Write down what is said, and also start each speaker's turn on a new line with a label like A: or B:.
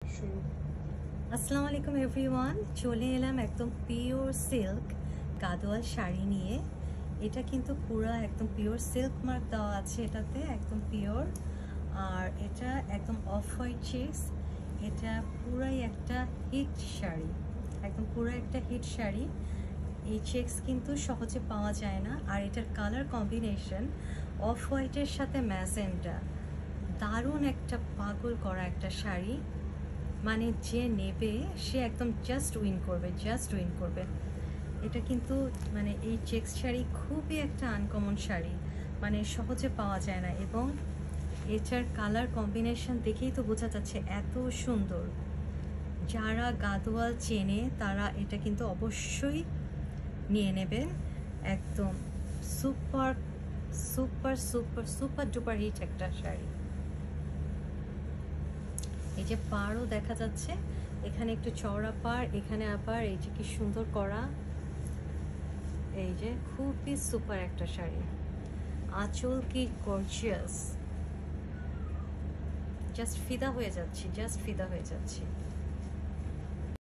A: আসসালামু আলাইকুম এভরিওয়ান, চলে এলাম একদম পিওর সিল্ক গাদোয়াল শাড়ি নিয়ে। এটা কিন্তু পুরো একদম পিওর সিল্ক মার্ক দেওয়া আছে, এটাতে একদম পিওর। আর এটা একদম অফ হোয়াইট চেক্স। এটা পুরাই একটা হিট শাড়ি, একদম পুরো একটা হিট শাড়ি। এই চেক্স কিন্তু সহজে পাওয়া যায় না। আর এটার কালার কম্বিনেশন অফ হোয়াইটের সাথে ম্যাজেন্টা, দারুণ একটা পাগল করা একটা শাড়ি। মানে যে নেবে সে একদম জাস্ট উইন করবে। এটা কিন্তু মানে এই চেক্স শাড়ি খুবই একটা আনকমন শাড়ি, মানে সহজে পাওয়া যায় না। এবং এটার কালার কম্বিনেশন দেখেই তো বোঝা যাচ্ছে এত সুন্দর। যারা গাদোয়াল চেনে তারা এটা কিন্তু অবশ্যই নিয়ে নেবেন। একদম super super super super duper hit একটা শাড়ি। এই যে পাড়ও দেখা যাচ্ছে, এখানে একটু চওড়া পাড়, এখানে আবার এই যে কি সুন্দর করা। এই যে খুবই সুপার একটা শাড়ি। আঁচল কি গর্জিয়াস, জাস্ট ফিদা হয়ে যাচ্ছি।